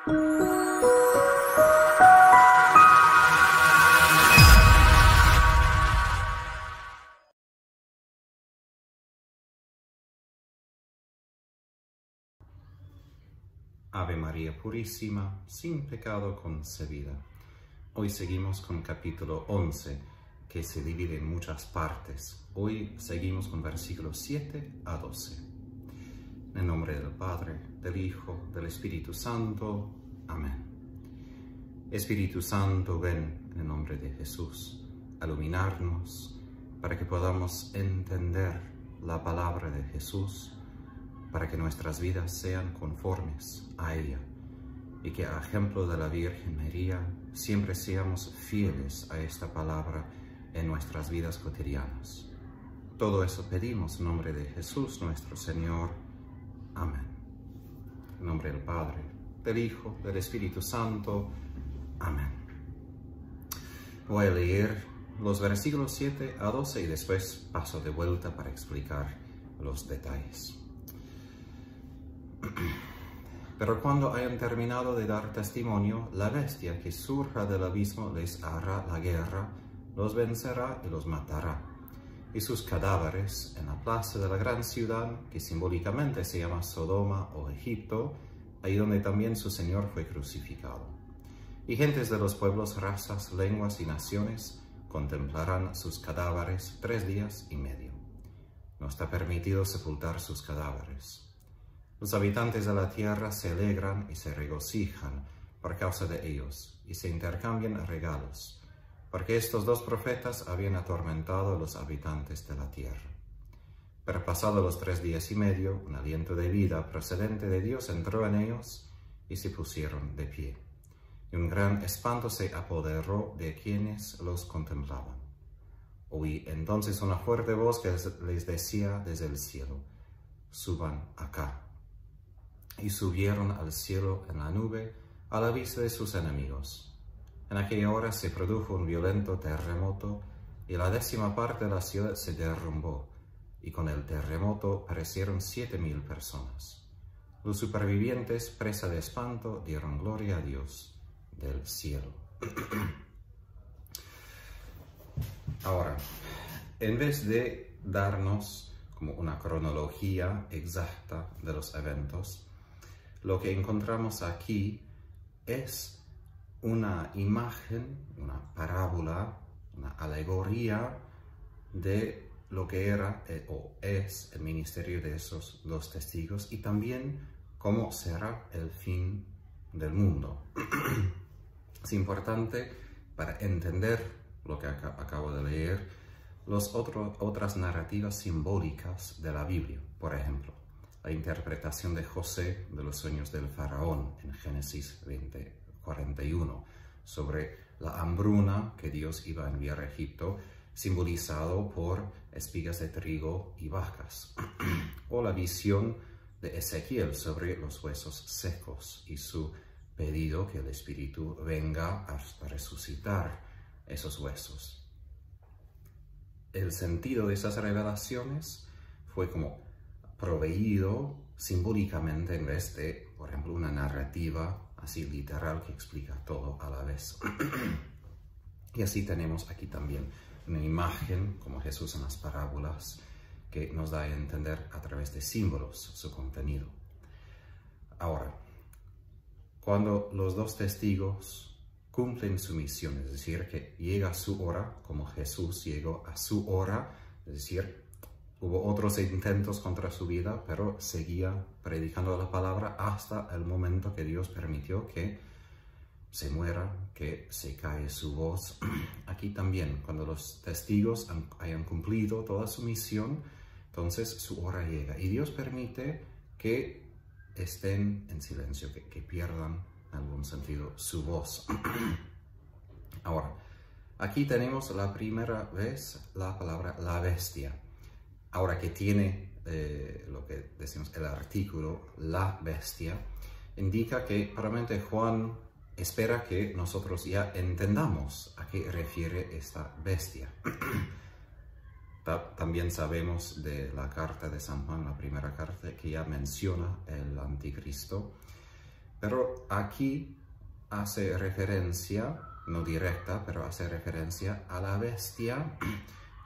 Ave María Purísima, sin pecado concebida. Hoy seguimos con capítulo 11, que se divide en muchas partes. Hoy seguimos con versículos 7 a 12. En el nombre del Padre, del Hijo, del Espíritu Santo. Amén. Espíritu Santo, ven en el nombre de Jesús a iluminarnos para que podamos entender la palabra de Jesús, para que nuestras vidas sean conformes a ella y que, a ejemplo de la Virgen María, siempre seamos fieles a esta palabra en nuestras vidas cotidianas. Todo eso pedimos en nombre de Jesús nuestro Señor. Amén. En nombre del Padre, del Hijo, del Espíritu Santo. Amén. Voy a leer los versículos 7 a 12 y después paso de vuelta para explicar los detalles. Pero cuando hayan terminado de dar testimonio, la bestia que surja del abismo les hará la guerra, los vencerá y los matará. Y sus cadáveres en la plaza de la gran ciudad, que simbólicamente se llama Sodoma o Egipto, ahí donde también su Señor fue crucificado. Y gentes de los pueblos, razas, lenguas y naciones contemplarán sus cadáveres 3 días y medio. No está permitido sepultar sus cadáveres. Los habitantes de la tierra se alegran y se regocijan por causa de ellos, y se intercambian regalos, porque estos 2 profetas habían atormentado a los habitantes de la tierra. Pero pasados los 3 días y medio, un aliento de vida procedente de Dios entró en ellos, y se pusieron de pie. Y un gran espanto se apoderó de quienes los contemplaban. Oí entonces una fuerte voz que les decía desde el cielo: «Suban acá». Y subieron al cielo en la nube a la vista de sus enemigos. En aquella hora se produjo un violento terremoto, y la 10ª parte de la ciudad se derrumbó, y con el terremoto perecieron 7.000 personas. Los supervivientes, presa de espanto, dieron gloria a Dios del cielo. Ahora, en vez de darnos como una cronología exacta de los eventos, lo que encontramos aquí es una imagen, una parábola, una alegoría de lo que era o es el ministerio de esos 2 testigos, y también cómo será el fin del mundo. Es importante para entender lo que acabo de leer otras narrativas simbólicas de la Biblia. Por ejemplo, la interpretación de José de los sueños del faraón en Génesis 20:41 sobre la hambruna que Dios iba a enviar a Egipto, simbolizado por espigas de trigo y vacas. O la visión de Ezequiel sobre los huesos secos y su pedido que el Espíritu venga a resucitar esos huesos. El sentido de esas revelaciones fue como proveído simbólicamente en vez de, por ejemplo, una narrativa así literal que explica todo a la vez. Y así tenemos aquí también una imagen, como Jesús en las parábolas, que nos da a entender a través de símbolos su contenido. Ahora, cuando los 2 testigos cumplen su misión, es decir, que llega su hora, como Jesús llegó a su hora, es decir, hubo otros intentos contra su vida, pero seguía predicando la palabra hasta el momento que Dios permitió que se muera, que se cae su voz. Aquí también, cuando los testigos hayan cumplido toda su misión, entonces su hora llega. Y Dios permite que estén en silencio, que pierdan en algún sentido su voz. Ahora, aquí tenemos la primera vez la palabra la bestia. Ahora que tiene lo que decimos el artículo, la bestia, indica que probablemente Juan espera que nosotros ya entendamos a qué refiere esta bestia. También sabemos de la carta de San Juan, la primera carta, que ya menciona el anticristo, Pero aquí hace referencia, no directa, pero hace referencia a la bestia,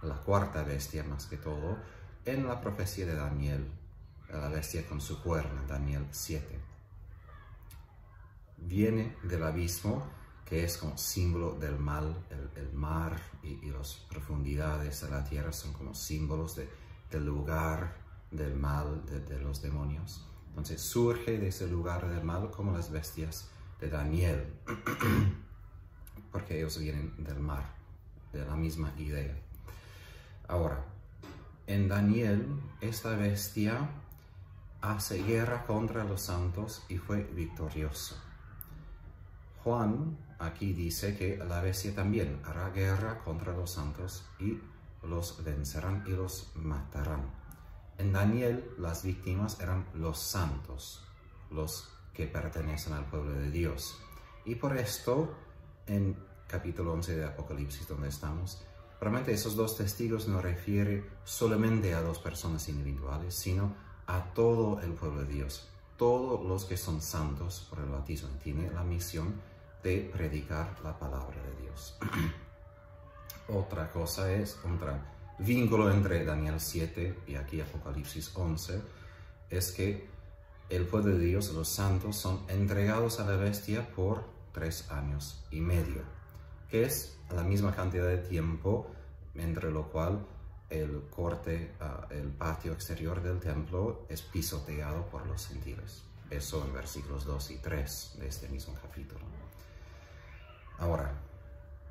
la cuarta bestia más que todo, en la profecía de Daniel, la bestia con su cuerno, Daniel 7. Viene del abismo, que es como símbolo del mal, el mar y las profundidades de la tierra son como símbolos del lugar del mal, de los demonios. Entonces surge de ese lugar del mal como las bestias de Daniel, porque ellos vienen del mar, de la misma idea. Ahora, en Daniel, esta bestia hace guerra contra los santos y fue victorioso. Juan aquí dice que la bestia también hará guerra contra los santos y los vencerán y los matarán. En Daniel, las víctimas eran los santos, los que pertenecen al pueblo de Dios. Y por esto, en capítulo 11 de Apocalipsis, donde estamos, realmente esos dos testigos no refieren solamente a dos personas individuales, sino a todo el pueblo de Dios. Todos los que son santos por el bautismo tienen la misión de predicar la palabra de Dios. Otra cosa es, otro vínculo entre Daniel 7 y aquí Apocalipsis 11, es que el pueblo de Dios, los santos, son entregados a la bestia por 3 años y medio, que es la misma cantidad de tiempo entre lo cual el patio exterior del templo es pisoteado por los gentiles. Eso en versículos 2 y 3 de este mismo capítulo. Ahora,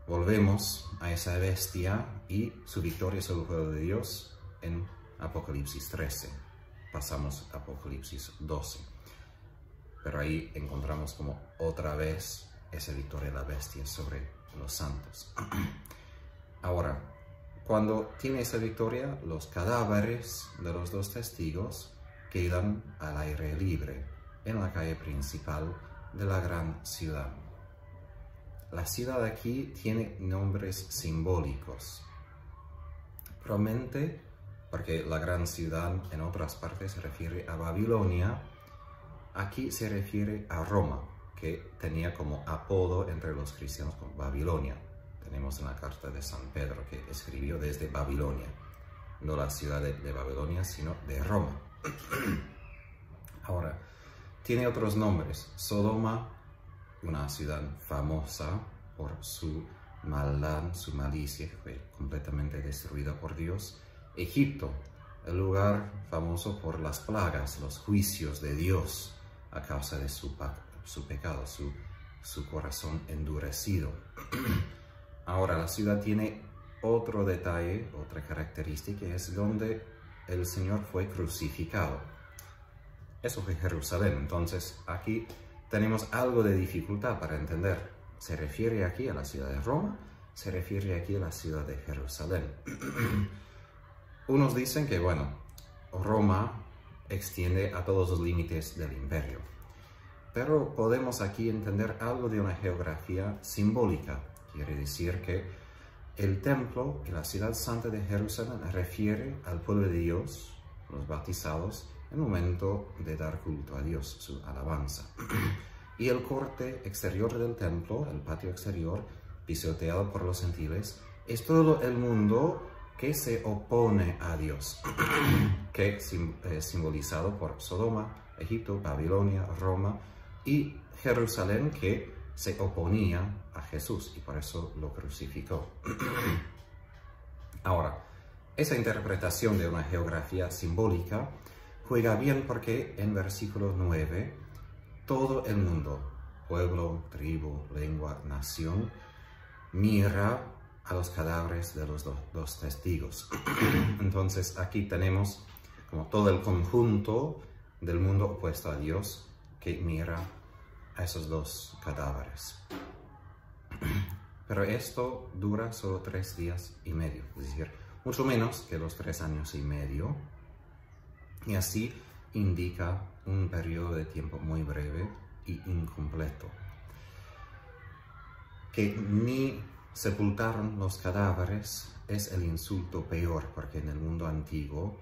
volvemos a esa bestia y su victoria sobre el pueblo de Dios en Apocalipsis 13. Pasamos a Apocalipsis 12. Pero ahí encontramos como otra vez esa victoria de la bestia sobre los santos. Ahora, cuando tiene esa victoria, los cadáveres de los dos testigos quedan al aire libre en la calle principal de la gran ciudad. La ciudad aquí tiene nombres simbólicos. Probablemente porque la gran ciudad en otras partes se refiere a Babilonia, aquí se refiere a Roma, que tenía como apodo entre los cristianos como Babilonia. Tenemos en la carta de San Pedro que escribió desde Babilonia, no la ciudad de Babilonia, sino de Roma. Ahora, tiene otros nombres. Sodoma, una ciudad famosa por su maldad, su malicia, que fue completamente destruida por Dios. Egipto, el lugar famoso por las plagas, los juicios de Dios a causa de su pecado, su corazón endurecido. Ahora, la ciudad tiene otro detalle, otra característica, es donde el Señor fue crucificado. Eso fue Jerusalén. Entonces, aquí tenemos algo de dificultad para entender. ¿Se refiere aquí a la ciudad de Roma? ¿Se refiere aquí a la ciudad de Jerusalén? Unos dicen que, bueno, Roma extiende a todos los límites del imperio. Pero podemos aquí entender algo de una geografía simbólica. Quiere decir que el templo y la ciudad santa de Jerusalén refiere al pueblo de Dios, los bautizados, en el momento de dar culto a Dios, su alabanza. Y el corte exterior del templo, el patio exterior, pisoteado por los gentiles, es todo el mundo que se opone a Dios, que es simbolizado por Sodoma, Egipto, Babilonia, Roma y Jerusalén, que se oponía a Jesús y por eso lo crucificó. Ahora, esa interpretación de una geografía simbólica juega bien porque en versículo 9, todo el mundo, pueblo, tribu, lengua, nación, mira a los cadáveres de los dos testigos. Entonces aquí tenemos como todo el conjunto del mundo opuesto a Dios que mira a esos dos cadáveres. Pero esto dura solo 3 días y medio, es decir, mucho menos que los 3 años y medio. Y así indica un periodo de tiempo muy breve y incompleto. Que ni sepultaron los cadáveres es el insulto peor, porque en el mundo antiguo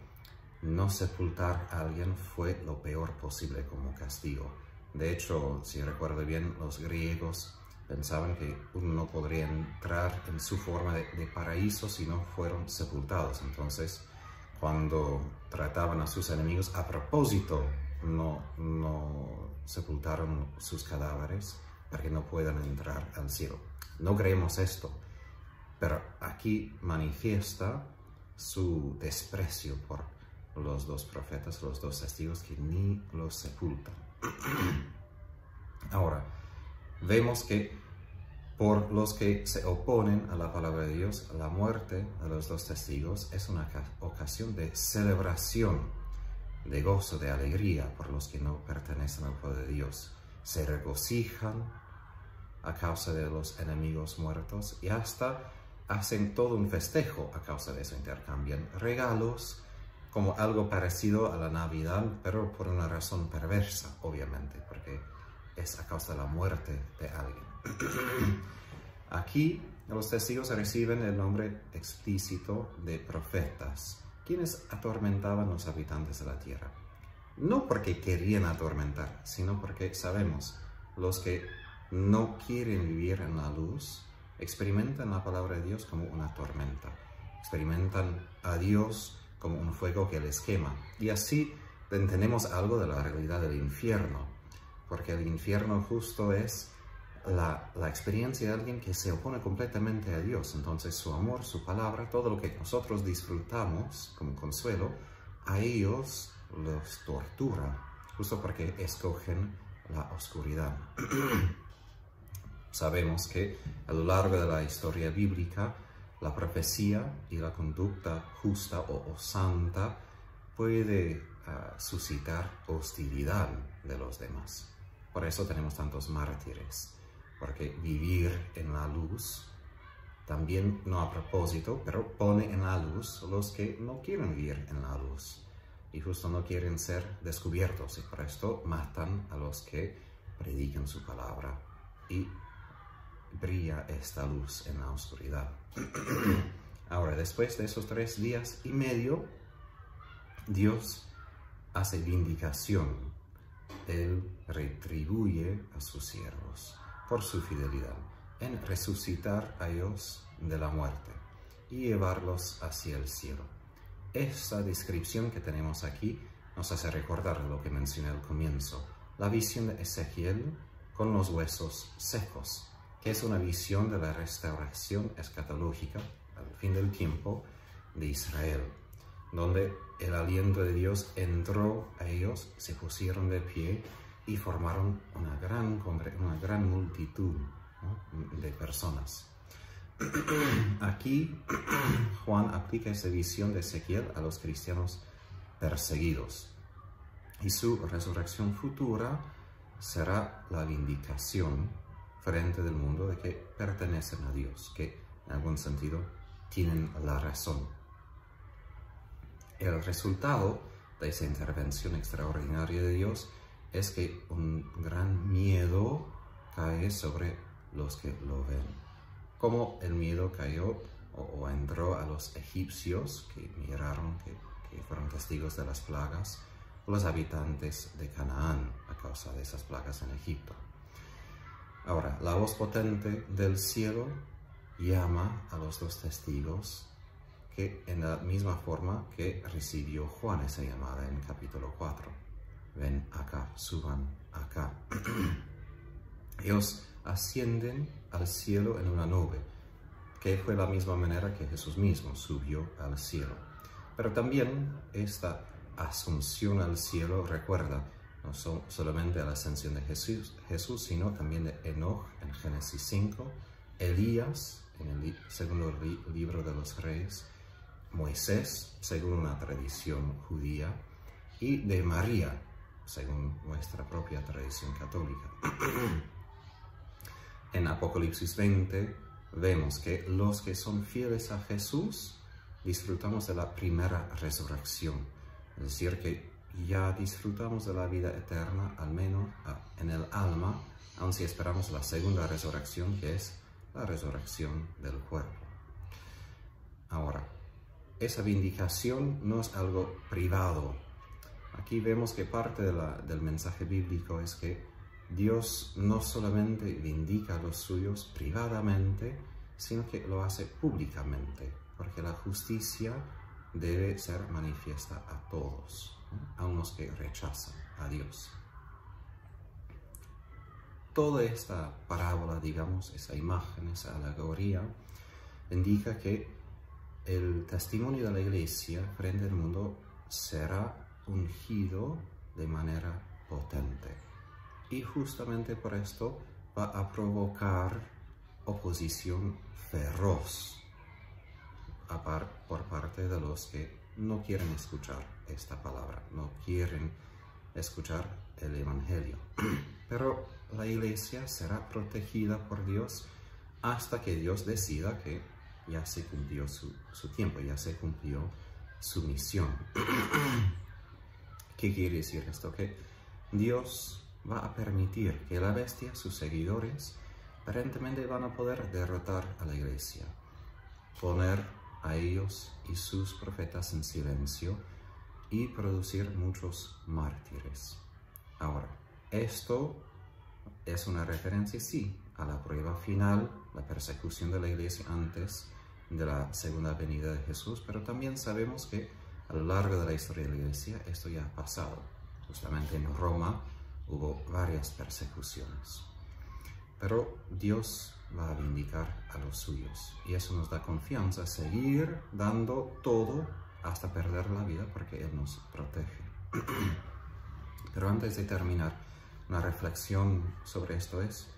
no sepultar a alguien fue lo peor posible como castigo. De hecho, si recuerdo bien, los griegos pensaban que uno no podría entrar en su forma de paraíso si no fueron sepultados. Entonces, cuando trataban a sus enemigos, a propósito, no sepultaron sus cadáveres para que no puedan entrar al cielo. No creemos esto, pero aquí manifiesta su desprecio por los dos profetas, los dos testigos que ni los sepultan. Ahora, vemos que por los que se oponen a la palabra de Dios, la muerte de los dos testigos es una ocasión de celebración, de gozo, de alegría por los que no pertenecen al pueblo de Dios. Se regocijan a causa de los enemigos muertos y hasta hacen todo un festejo a causa de eso. Intercambian regalos como algo parecido a la Navidad, pero por una razón perversa, obviamente, porque es a causa de la muerte de alguien. Aquí los testigos reciben el nombre explícito de profetas, quienes atormentaban a los habitantes de la tierra. No porque querían atormentar, sino porque sabemos, los que no quieren vivir en la luz, experimentan la palabra de Dios como una tormenta. Experimentan a Dios como un fuego que les quema. Y así entendemos algo de la realidad del infierno, porque el infierno justo es la experiencia de alguien que se opone completamente a Dios. Entonces su amor, su palabra, todo lo que nosotros disfrutamos como consuelo, a ellos los tortura, justo porque escogen la oscuridad. Sabemos que a lo largo de la historia bíblica, la profecía y la conducta justa o santa puede suscitar hostilidad de los demás. Por eso tenemos tantos mártires, porque vivir en la luz, también no a propósito, pero pone en la luz los que no quieren vivir en la luz y justo no quieren ser descubiertos, y por esto matan a los que predican su palabra y brilla esta luz en la oscuridad. Ahora, después de esos 3 días y medio, Dios hace vindicación. Él retribuye a sus siervos por su fidelidad en resucitar a ellos de la muerte y llevarlos hacia el cielo. Esta descripción que tenemos aquí nos hace recordar lo que mencioné al comienzo, la visión de Ezequiel con los huesos secos, que es una visión de la restauración escatológica al fin del tiempo de Israel, donde el aliento de Dios entró a ellos, se pusieron de pie y formaron una gran multitud, ¿no?, de personas. Aquí Juan aplica esta visión de Ezequiel a los cristianos perseguidos, y su resurrección futura será la vindicación frente del mundo de que pertenecen a Dios, que en algún sentido tienen la razón. El resultado de esa intervención extraordinaria de Dios es que un gran miedo cae sobre los que lo ven, como el miedo cayó o entró a los egipcios que miraron, que fueron testigos de las plagas, los habitantes de Canaán a causa de esas plagas en Egipto. Ahora, la voz potente del cielo llama a los 2 testigos, que en la misma forma que recibió Juan esa llamada en capítulo 4. Ven acá, suban acá. Ellos ascienden al cielo en una nube, que fue la misma manera que Jesús mismo subió al cielo. Pero también esta asunción al cielo recuerda no solamente a la ascensión de Jesús, sino también de Enoch en Génesis 5, Elías en el segundo libro de los Reyes, Moisés, según una tradición judía, y de María, según nuestra propia tradición católica. En Apocalipsis 20 vemos que los que son fieles a Jesús disfrutamos de la primera resurrección, es decir, que ya disfrutamos de la vida eterna, al menos en el alma, aun si esperamos la segunda resurrección, que es la resurrección del cuerpo. Ahora, esa vindicación no es algo privado. Aquí vemos que parte del mensaje bíblico es que Dios no solamente vindica a los suyos privadamente, sino que lo hace públicamente, porque la justicia debe ser manifiesta a todos, ¿no? A unos que rechazan a Dios. Toda esta parábola, digamos, esa imagen, esa alegoría, indica que el testimonio de la Iglesia frente al mundo será ungido de manera potente. Y justamente por esto va a provocar oposición feroz por parte de los que no quieren escuchar esta palabra, no quieren escuchar el Evangelio. Pero la Iglesia será protegida por Dios hasta que Dios decida que ya se cumplió su tiempo, ya se cumplió su misión. ¿Qué quiere decir esto? Que Dios va a permitir que la bestia, sus seguidores, aparentemente van a poder derrotar a la Iglesia, poner a ellos y sus profetas en silencio y producir muchos mártires. Ahora, esto es una referencia, sí, a la prueba final, la persecución de la Iglesia antes de la segunda venida de Jesús, pero también sabemos que a lo largo de la historia de la Iglesia esto ya ha pasado. Justamente en Roma hubo varias persecuciones. Pero Dios va a vindicar a los suyos y eso nos da confianza, seguir dando todo hasta perder la vida porque Él nos protege. Pero antes de terminar, una reflexión sobre esto es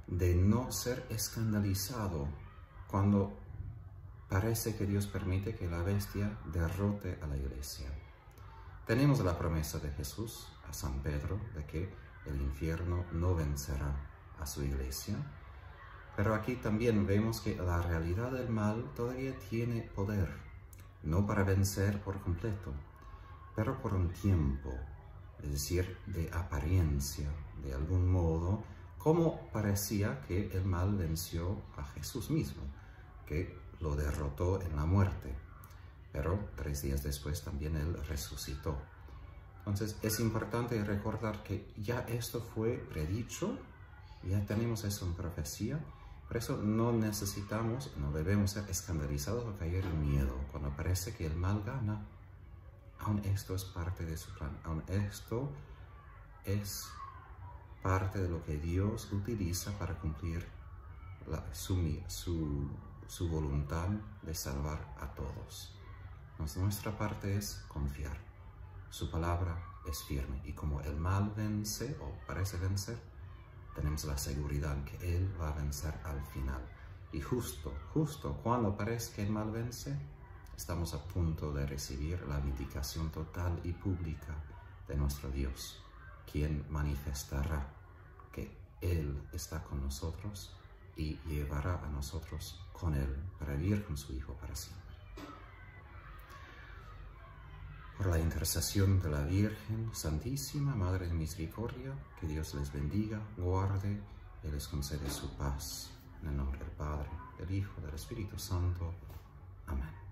de no ser escandalizado cuando parece que Dios permite que la bestia derrote a la Iglesia. Tenemos la promesa de Jesús a San Pedro de que el infierno no vencerá a su Iglesia, pero aquí también vemos que la realidad del mal todavía tiene poder, no para vencer por completo, pero por un tiempo, es decir, de apariencia, de algún modo, como parecía que el mal venció a Jesús mismo, que lo derrotó en la muerte, pero 3 días después también Él resucitó. Entonces es importante recordar que ya esto fue predicho, ya tenemos eso en profecía, por eso no necesitamos, no debemos ser escandalizados o caer en miedo cuando parece que el mal gana. Aún esto es parte de su plan, aún esto es parte de lo que Dios utiliza para cumplir su voluntad de salvar a todos. Entonces, nuestra parte es confiar. Su palabra es firme y como el mal vence o parece vencer, tenemos la seguridad que Él va a vencer al final. Y justo cuando parece que el mal vence, estamos a punto de recibir la vindicación total y pública de nuestro Dios, quien manifestará que Él está con nosotros y llevará a nosotros con Él para vivir con su Hijo para siempre. Por la intercesión de la Virgen Santísima, Madre de Misericordia, que Dios les bendiga, guarde y les concede su paz. En el nombre del Padre, del Hijo, del Espíritu Santo. Amén.